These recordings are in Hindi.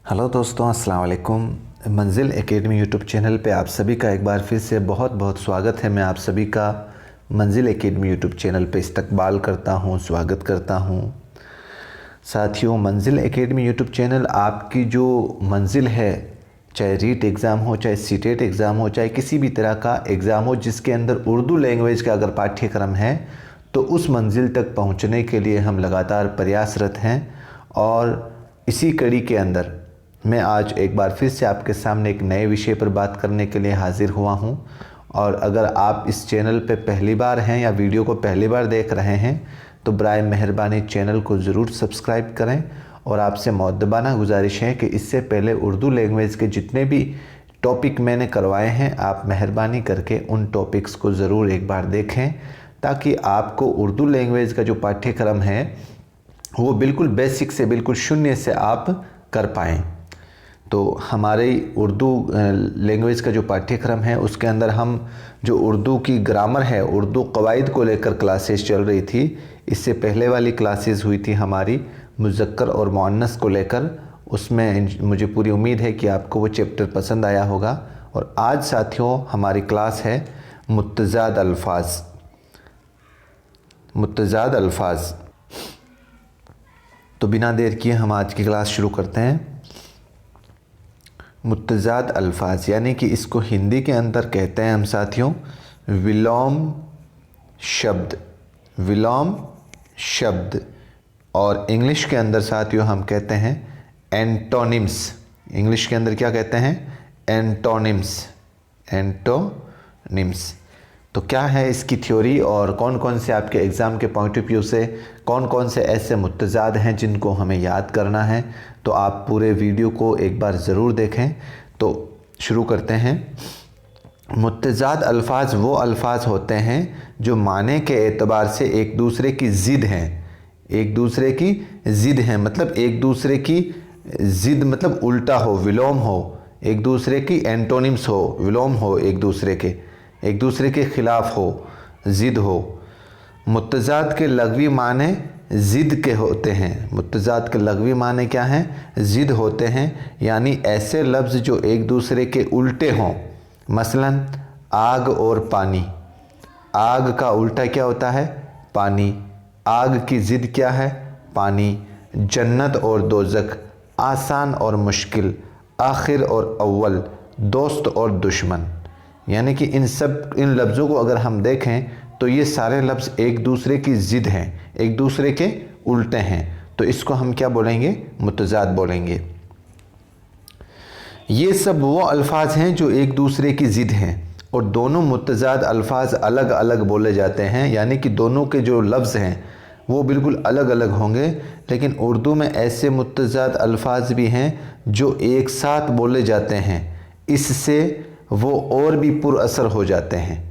हेलो दोस्तों, अस्सलाम वालेकुम। मंजिल एकेडमी यूट्यूब चैनल पे आप सभी का एक बार फिर से बहुत बहुत स्वागत है। मैं आप सभी का मंजिल एकेडमी यूट्यूब चैनल पे इस्तकबाल करता हूँ, स्वागत करता हूँ। साथियों, मंजिल एकेडमी यूट्यूब चैनल आपकी जो मंजिल है, चाहे रीट एग्ज़ाम हो, चाहे सीटेट एग्ज़ाम हो, चाहे किसी भी तरह का एग्ज़ाम हो जिसके अंदर उर्दू लैंग्वेज का अगर पाठ्यक्रम है, तो उस मंजिल तक पहुँचने के लिए हम लगातार प्रयासरत हैं। और इसी कड़ी के अंदर मैं आज एक बार फिर से आपके सामने एक नए विषय पर बात करने के लिए हाज़िर हुआ हूं। और अगर आप इस चैनल पे पहली बार हैं या वीडियो को पहली बार देख रहे हैं तो बराए मेहरबानी चैनल को ज़रूर सब्सक्राइब करें। और आपसे मुअद्दबाना गुजारिश है कि इससे पहले उर्दू लैंग्वेज के जितने भी टॉपिक मैंने करवाए हैं, आप मेहरबानी करके उन टॉपिक्स को ज़रूर एक बार देखें, ताकि आपको उर्दू लैंग्वेज का जो पाठ्यक्रम है वो बिल्कुल बेसिक से, बिल्कुल शून्य से आप कर पाएँ। तो हमारे उर्दू लैंग्वेज का जो पाठ्यक्रम है उसके अंदर हम जो उर्दू की ग्रामर है, उर्दू कवायद को लेकर क्लासेस चल रही थी। इससे पहले वाली क्लासेस हुई थी हमारी मुज़क्कर और मुअन्नस को लेकर। उसमें मुझे पूरी उम्मीद है कि आपको वो चैप्टर पसंद आया होगा। और आज साथियों हमारी क्लास है मुत्तज़ाद अल्फाज। मुत्तज़ाद अल्फाज। तो बिना देर किए हम आज की क्लास शुरू करते हैं। मुत्तज़ाद अल्फाज यानी कि इसको हिंदी के अंदर कहते हैं हम साथियों विलोम शब्द। विलोम शब्द। और इंग्लिश के अंदर साथियों हम कहते हैं एंटोनिम्स। इंग्लिश के अंदर क्या कहते हैं? एंटोनिम्स। एंटोनिम्स। तो क्या है इसकी थ्योरी और कौन कौन से आपके एग्ज़ाम के पॉइंट ऑफ व्यू से कौन कौन से ऐसे मुत्तज़ाद हैं जिनको हमें याद करना है, तो आप पूरे वीडियो को एक बार ज़रूर देखें। तो शुरू करते हैं। मुत्तज़ाद अल्फाज वो अल्फाज होते हैं जो माने के एतबार से एक दूसरे की ज़िद हैं। एक दूसरे की ज़िद हैं मतलब एक दूसरे की ज़िद मतलब उल्टा हो, विलोम हो। एक दूसरे की एंटोनिम्स हो, विलोम हो, एक दूसरे के ख़िलाफ़ हो, ज़िद हो। मुत्तज़ाद के लग़वी माने ज़िद के होते हैं। मुत्तज़ाद के लग़वी माने क्या हैं? ज़िद होते हैं। यानी ऐसे लफ्ज़ जो एक दूसरे के उल्टे हों। मसलन आग और पानी। आग का उल्टा क्या होता है? पानी। आग की ज़िद क्या है? पानी। जन्नत और दोज़ख, आसान और मुश्किल, आखिर और अव्वल, दोस्त और दुश्मन। यानी कि इन लफ्ज़ों को अगर हम देखें तो ये सारे लफ्ज़ एक दूसरे की ज़िद हैं, एक दूसरे के उल्टे हैं। तो इसको हम क्या बोलेंगे? मुत्तज़ाद बोलेंगे। ये सब वो अल्फाज हैं जो एक दूसरे की ज़िद हैं और दोनों मुत्तज़ाद अल्फाज अलग अलग बोले जाते हैं। यानी कि दोनों के जो लफ्ज़ हैं वो बिल्कुल अलग अलग होंगे। लेकिन उर्दू में ऐसे मुत्तज़ाद अल्फाज भी हैं जो एक साथ बोले जाते हैं, इससे वो और भी पुरअसर हो जाते हैं।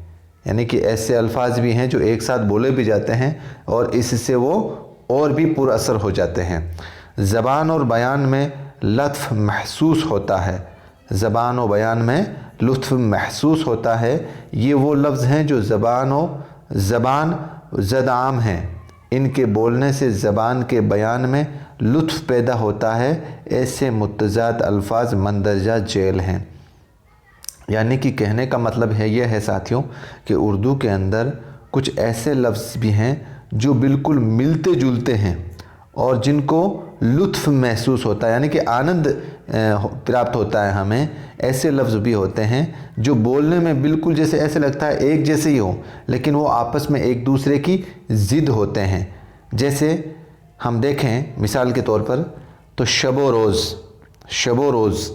यानी कि ऐसे अल्फाज भी हैं जो एक साथ बोले भी जाते हैं और इससे वो और भी पुरअसर हो जाते हैं। ज़बान और बयान में लत्फ़ महसूस होता है। ज़बान और बयान में लुत्फ़ महसूस होता है। ये वो लफ्ज़ हैं जो ज़बान ज़दाम हैं। इनके बोलने से ज़बान के बयान में लुत्फ़ पैदा होता है। ऐसे मुत्तज़ाद अल्फाज मंदरजा जेल हैं। यानी कि कहने का मतलब है यह है साथियों कि उर्दू के अंदर कुछ ऐसे लफ्ज़ भी हैं जो बिल्कुल मिलते जुलते हैं और जिनको लुत्फ़ महसूस होता है, यानी कि आनंद प्राप्त होता है हमें। ऐसे लफ्ज़ भी होते हैं जो बोलने में बिल्कुल जैसे ऐसे लगता है एक जैसे ही हो, लेकिन वो आपस में एक दूसरे की ज़िद होते हैं। जैसे हम देखें मिसाल के तौर पर तो शबो रोज़। शबो रोज़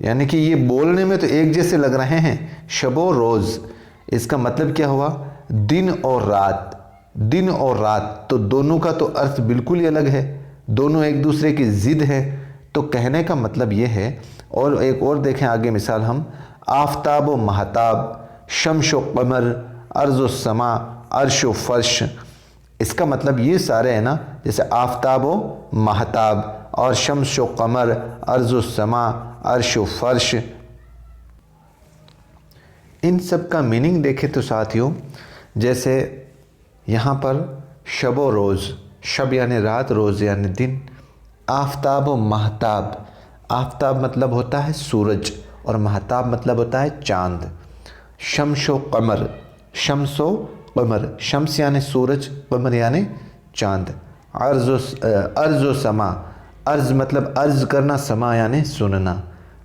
यानी कि ये बोलने में तो एक जैसे लग रहे हैं, शबो रोज़। इसका मतलब क्या हुआ? दिन और रात। दिन और रात, तो दोनों का तो अर्थ बिल्कुल ही अलग है। दोनों एक दूसरे की ज़िद है। तो कहने का मतलब ये है। और एक और देखें आगे मिसाल हम, आफ़ताब व महताब, शम्स व क़मर, अर्ज़ व समा, अर्श व फ़र्श। इसका मतलब ये सारे हैं ना, जैसे आफ़ताब व महताब और शम्स व क़मर, अर्ज़ व समा, अर्श व फ़र्श। इन सब का मीनिंग देखें तो साथियों, जैसे यहाँ पर शब व रोज़, शब यानी रात, रोज़ यानी दिन। आफ़ताब व महताब, आफ्ताब मतलब होता है सूरज और महताब मतलब होता है चाँद। शम्सो कमर, शम्सो कमर, शम्स यानी सूरज, कमर यानी चाँद। अर्ज़ो समा, अर्ज़ मतलब अर्ज़ करना, समा यानी सुनना।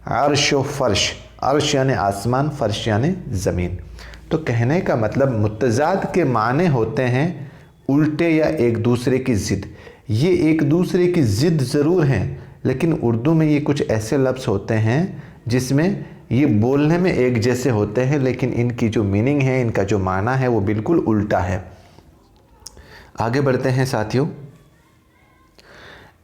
अर्शो फ़र्श, अर्श यानी आसमान, फ़र्श यानी ज़मीन। तो कहने का मतलब मुतज़ाद के माने होते हैं उल्टे या एक दूसरे की ज़िद। ये एक दूसरे की ज़िद ज़रूर हैं, लेकिन उर्दू में ये कुछ ऐसे लफ्ज़ होते हैं जिसमें ये बोलने में एक जैसे होते हैं, लेकिन इनकी जो मीनिंग है, इनका जो माना है वो बिल्कुल उल्टा है। आगे बढ़ते हैं साथियों।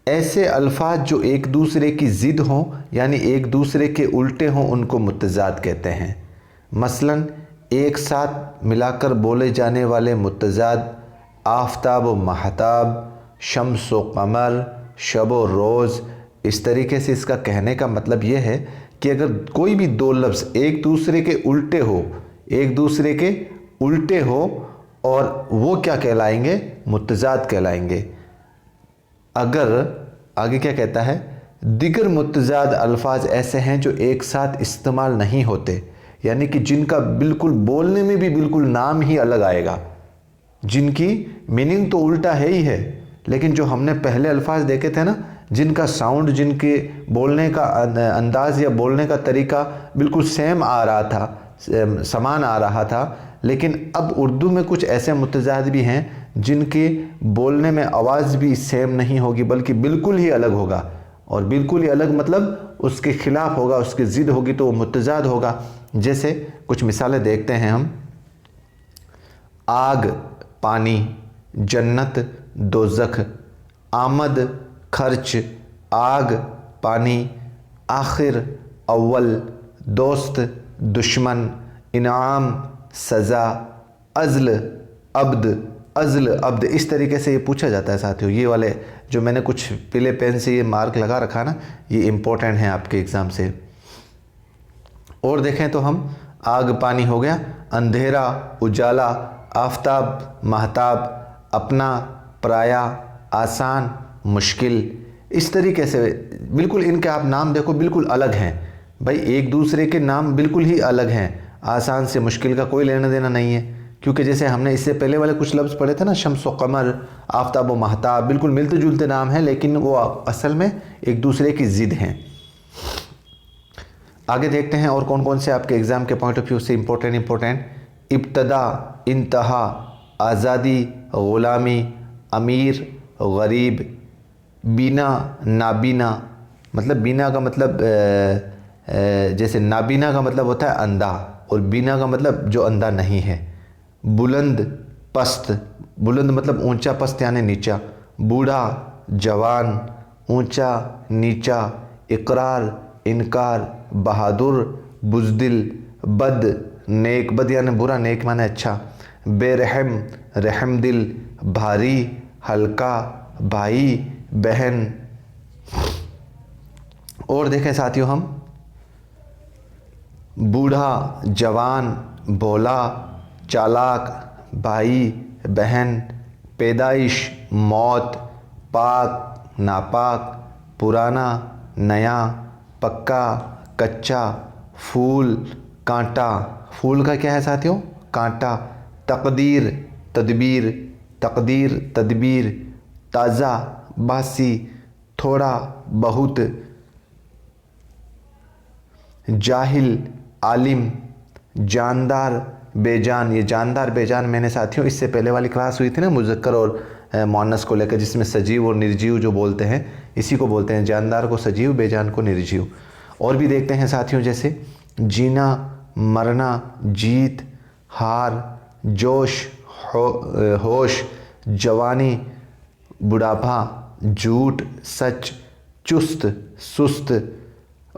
ऐसे अल्फाज जो एक दूसरे की ज़िद हों यानी एक दूसरे के उल्टे हों, उनको मुतज़ाद कहते हैं। मसलन एक साथ मिलाकर बोले जाने वाले मुतज़ाद आफ्ताब व महताब, शम्स व कमर, शब व रोज़। इस तरीके से इसका कहने का मतलब ये है कि अगर कोई भी दो लफ्ज़ एक दूसरे के उल्टे हो, एक दूसरे के उल्टे हो, और वो क्या कहलाएंगे? मुतज़ाद कहलाएंगे। अगर आगे क्या कहता है, दिगर मुतज़ाद अल्फाज ऐसे हैं जो एक साथ इस्तेमाल नहीं होते, यानी कि जिनका बिल्कुल बोलने में भी बिल्कुल नाम ही अलग आएगा, जिनकी मीनिंग तो उल्टा है ही है, लेकिन जो हमने पहले अल्फाज देखे थे ना, जिनका साउंड, जिनके बोलने का अंदाज़ या बोलने का तरीका बिल्कुल सेम आ रहा था, समान आ रहा था, लेकिन अब उर्दू में कुछ ऐसे मुतज़ाद भी हैं जिनके बोलने में आवाज़ भी सेम नहीं होगी, बल्कि बिल्कुल ही अलग होगा। और बिल्कुल ही अलग मतलब उसके ख़िलाफ़ होगा, उसकी ज़िद होगी, तो वो मुतज़ाद होगा। जैसे कुछ मिसालें देखते हैं हम। आग पानी, जन्नत दोज़ख, आमद खर्च, आग पानी, आखिर अव्वल, दोस्त दुश्मन, इनाम सज़ा, अज़्ल अब्द, अज़्ल अब्द। इस तरीके से ये पूछा जाता है साथियों। ये वाले जो मैंने कुछ पीले पेन से ये मार्क लगा रखा ना, ये इम्पोर्टेंट है आपके एग्ज़ाम से। और देखें तो हम आग पानी हो गया, अंधेरा उजाला, आफ्ताब महताब, अपना पराया, आसान मुश्किल। इस तरीके से बिल्कुल इनके आप नाम देखो बिल्कुल अलग हैं भाई, एक दूसरे के नाम बिल्कुल ही अलग हैं। आसान से मुश्किल का कोई लेना देना नहीं है, क्योंकि जैसे हमने इससे पहले वाले कुछ लफ्ज़ पढ़े थे ना, शम्स व कमर, आफ्ताब व महताब, बिल्कुल मिलते जुलते नाम हैं, लेकिन वो असल में एक दूसरे की ज़िद हैं। आगे देखते हैं और कौन कौन से आपके एग्ज़ाम के पॉइंट ऑफ व्यू से इम्पोर्टेंट। इब्तदा, इंतहा, आज़ादी, ग़ुलामी, अमीर, गरीब, बीना नाबीना। मतलब बीना का मतलब जैसे नाबीना का मतलब होता है अंधा, और बीना का मतलब जो अंधा नहीं है। बुलंद पस्त, बुलंद मतलब ऊंचा, पस्त यानी नीचा। बूढ़ा जवान, ऊंचा नीचा। इकरार इनकार, बहादुर बुज़दिल, बद नेक, बद यानी बुरा, नेक माने अच्छा। बेरहम रहमदिल, भारी हल्का, भाई बहन। और देखें साथियों हम, बूढ़ा जवान, भोला चालाक, भाई बहन। पैदाइश मौत, पाक नापाक, पुराना नया, पक्का कच्चा, फूल कांटा। फूल का क्या है साथियों? कांटा। तकदीर तदबीर, तकदीर तदबीर। ताज़ा बासी, थोड़ा बहुत। जाहिल आलिम, जानदार बेजान। ये जानदार बेजान मैंने साथियों इससे पहले वाली क्लास हुई थी ना मुज़क्कर और मुअन्नस को लेकर, जिसमें सजीव और निर्जीव जो बोलते हैं, इसी को बोलते हैं। जानदार को सजीव, बेजान को निर्जीव। और भी देखते हैं साथियों, जैसे जीना मरना, जीत हार, जोश होश, जवानी बुढ़ापा, झूठ सच, चुस्त सुस्त।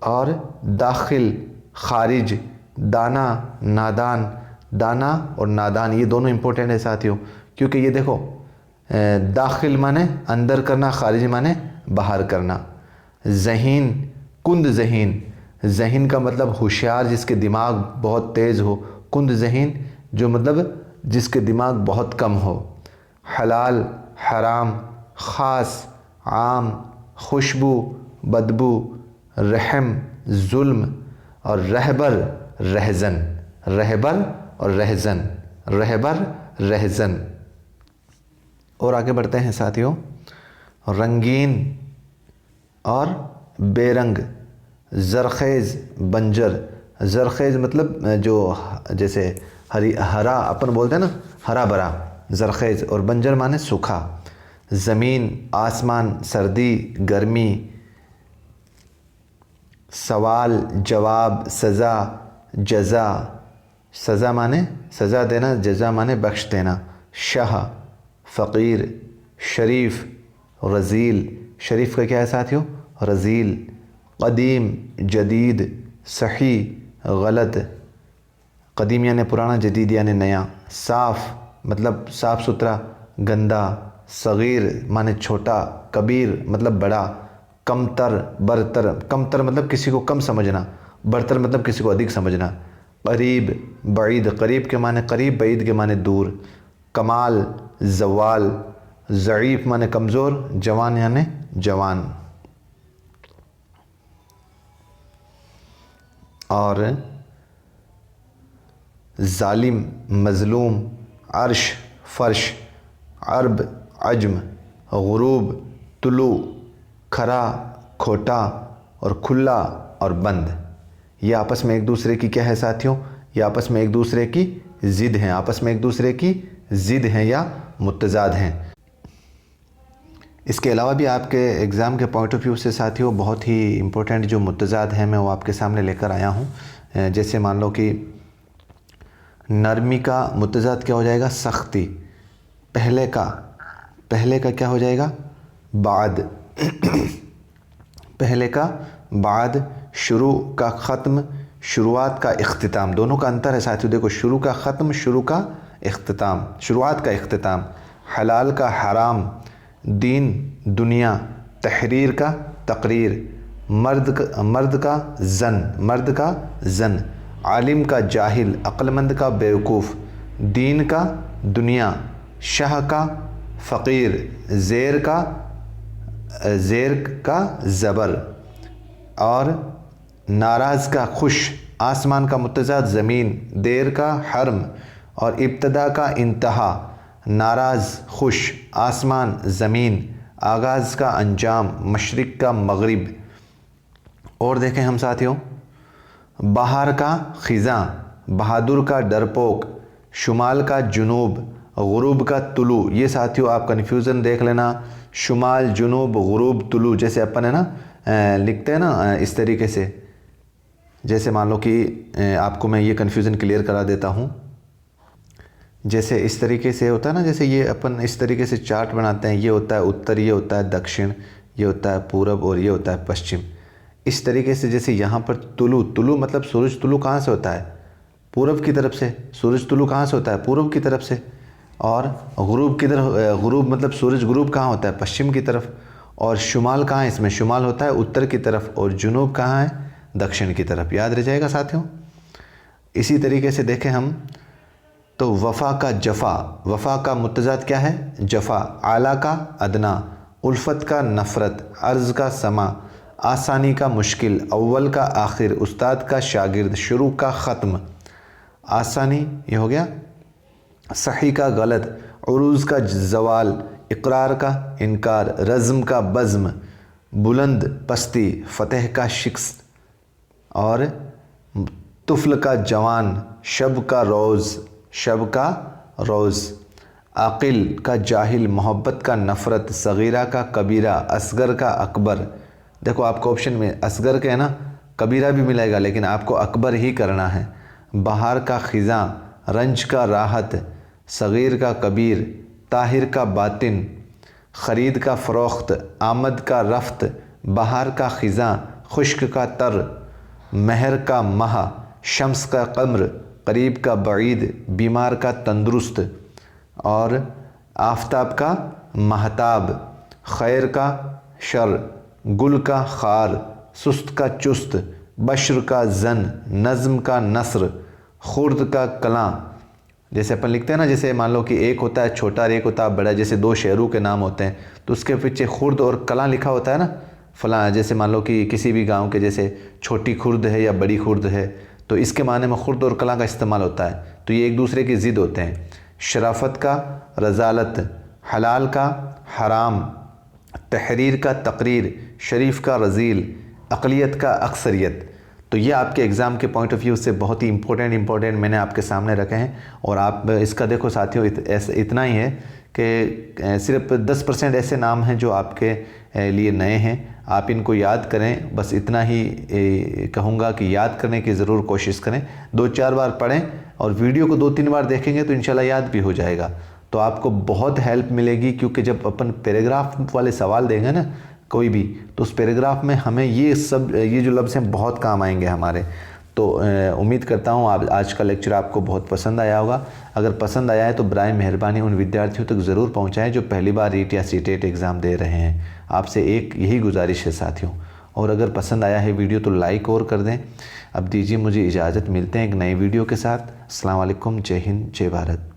और दाखिल खारिज, दाना नादान। दाना और नादान ये दोनों इंपॉर्टेंट है साथियों, क्योंकि ये देखो दाखिल माने अंदर करना, खारिज माने बाहर करना। ज़हीन कुंद ज़हीन, ज़हीन का मतलब होशियार, जिसके दिमाग बहुत तेज़ हो। कुंद ज़हीन जो मतलब जिसके दिमाग बहुत कम हो। हलाल हराम, ख़ास आम, खुशबू बदबू, रहम जुल्म, और रहबर रहजन, रहबर और रहजन, रहबर रहजन। और आगे बढ़ते हैं साथियों, रंगीन और बेरंग, ज़रख़ेज़ बंजर। ज़रख़ेज़ मतलब जो जैसे हरा अपन बोलते हैं ना, हरा भरा, ज़रख़ेज़। और बंजर माने सूखा। ज़मीन आसमान, सर्दी गर्मी। सवाल जवाब, सज़ा जज़ा, सज़ा माने सज़ा देना, जज़ा माने बख्श देना। शाह फ़कीर, शरीफ रज़ील, शरीफ का क्या है साथियों, रज़ील। क़दीम जदीद, सही गलत, क़दीम यानी पुराना, जदीद यानी नया। साफ़ मतलब साफ़ सुथरा, गंदा। सग़ीर माने छोटा, कबीर मतलब बड़ा। कमतर बरतर, कमतर मतलब किसी को कम समझना, बरतर मतलब किसी को अधिक समझना। करीब बईद, करीब के माने करीब, बईद के माने दूर। कमाल ज़वाल, ज़ईफ़ माने कमज़ोर, जवान यानी जवान। और ज़ालिम मज़लूम, अर्श फ़र्श, अरब अजम, गुरूब तुलू, खरा खोटा, और खुला और बंद। ये आपस में एक दूसरे की क्या है साथियों, ये आपस में एक दूसरे की ज़िद हैं, आपस में एक दूसरे की ज़िद हैं या मुतज़ाद हैं। इसके अलावा भी आपके एग्ज़ाम के पॉइंट ऑफ व्यू से साथियों बहुत ही इम्पोर्टेंट जो मुतज़ाद हैं मैं वो आपके सामने लेकर आया हूँ। जैसे मान लो कि नरमी का मुतज़ाद क्या हो जाएगा, सख्ती। पहले का क्या हो जाएगा, बाद। पहले का बाद, शुरू का ख़त्म, शुरुआत का इख्तिताम। दोनों का अंतर है साथियों, देखो, शुरू का ख़त्म, शुरू का इख्तिताम, शुरुआत का इख्तिताम। हलाल का हराम, दीन दुनिया, तहरीर का तकरीर, मर्द का जन, आलिम का जाहिल, अक्लमंद का बेवकूफ़, दीन का दुनिया, शाह का फ़कीर, ज़ेर का ज़बर, और नाराज़ का खुश। आसमान का मुतज़ाद ज़मीन, देर का हरम, और इब्तदा का इंतहा। नाराज़ खुश, आसमान ज़मीन, आगाज़ का अंजाम, मशरिक़ का मग़रिब। और देखें हम साथियों, बाहर का ख़िज़ां, बहादुर का डरपोक, शुमाल का जुनूब, गुरूब का तुलू। ये साथियों आप कन्फ्यूज़न देख लेना, शुमाल जुनूब गुरूब तुलू, जैसे अपन है ना लिखते हैं ना इस तरीके से। जैसे मान लो कि आपको मैं ये कन्फ्यूज़न क्लियर करा देता हूँ। जैसे इस तरीके से होता है ना, जैसे ये अपन इस तरीके से चार्ट बनाते हैं, ये होता है उत्तर, ये होता है दक्षिण, ये होता है पूरब, और ये होता है पश्चिम। इस तरीके से जैसे यहाँ पर तुलू मतलब सूरज तुलू कहाँ से होता है, पूरब की तरफ से। सूरज तुलू कहाँ से होता है, पूरब की तरफ से। और गुरूब की तरफ, गुरूब मतलब सूरज गुरूब कहाँ होता है, पश्चिम की तरफ। और शुमाल कहाँ है, इसमें शुमाल होता है उत्तर की तरफ, और जुनूब कहाँ है, दक्षिण की तरफ। याद रह जाएगा साथियों। इसी तरीके से देखें हम तो वफ़ा का जफ़ा, वफ़ा का मुतज़ाद क्या है, जफ़ा। आला का अदना, उल्फ़त का नफ़रत, अर्ज़ का समा, आसानी का मुश्किल, अव्वल का आखिर, उस्ताद का शागिर्द, शुरू का ख़त्म। आसानी ये हो गया, सही का गलत, उरूज़ का ज़वाल, इक़रार का इनकार, रज़्म का बज़्म, बुलंद पस्ती, फ़तह का शिकस्त, और तुफ़्ल का जवान, शब का रोज़, आक़िल का जाहिल, मोहब्बत का नफ़रत, सग़ीरा का कबीरा, असगर का अकबर। देखो आपको ऑप्शन में असगर के है ना, कबीरा भी मिलेगा, लेकिन आपको अकबर ही करना है। बहार का ख़िज़ां, रंज का राहत, सग़ीर का कबीर, ताहिर का बातिन, ख़रीद का फ़रोख्त, आमद का रफ्त, बहार का ख़िज़ां, खुश्क का तर, महर का माह, शम्स का कमर, करीब का बईद, बीमार का तंदुरुस्त, और आफ़ताब का महताब, खैर का शर, गुल का खार, सुस्त का चुस्त, बश्र का जन, नज़्म का नस्र, खुर्द का कलां। जैसे अपन लिखते हैं ना, जैसे मान लो कि एक होता है छोटा और एक होता है बड़ा, जैसे दो शेरों के नाम होते हैं, तो उसके पीछे खुर्द और कलां लिखा होता है ना, फ़लाँ, जैसे मान लो कि किसी भी गांव के जैसे छोटी खुर्द है या बड़ी खुर्द है, तो इसके माने में खुर्द और कला का इस्तेमाल होता है। तो ये एक दूसरे की ज़िद होते हैं। शराफत का रज़ालत, हलाल का हराम, तहरीर का तकरीर, शरीफ का रज़ील, अक़लियत का अक्सरियत। तो ये आपके एग्ज़ाम के पॉइंट ऑफ व्यू से बहुत ही इम्पोर्टेंट मैंने आपके सामने रखे हैं। और आप इसका देखो साथियों, इतना ही है कि सिर्फ 10% ऐसे नाम हैं जो आपके लिए नए हैं। आप इनको याद करें, बस इतना ही कहूँगा कि याद करने की ज़रूर कोशिश करें। 2-4 बार पढ़ें और वीडियो को 2-3 बार देखेंगे तो इंशाल्लाह याद भी हो जाएगा। तो आपको बहुत हेल्प मिलेगी, क्योंकि जब अपन पैराग्राफ वाले सवाल देंगे ना कोई भी, तो उस पैराग्राफ में हमें ये जो लफ्ज़ हैं बहुत काम आएंगे हमारे। तो उम्मीद करता हूँ आज का लेक्चर आपको बहुत पसंद आया होगा। अगर पसंद आया है तो बराए मेहरबानी उन विद्यार्थियों तक ज़रूर पहुँचाएँ जो पहली बार रीट या सीटेट एग्ज़ाम दे रहे हैं। आपसे एक यही गुजारिश है साथियों। और अगर पसंद आया है वीडियो तो लाइक और कर दें। अब दीजिए मुझे इजाज़त, मिलते हैं एक नई वीडियो के साथ। अस्सलाम वालेकुम, जय हिंद, जय भारत।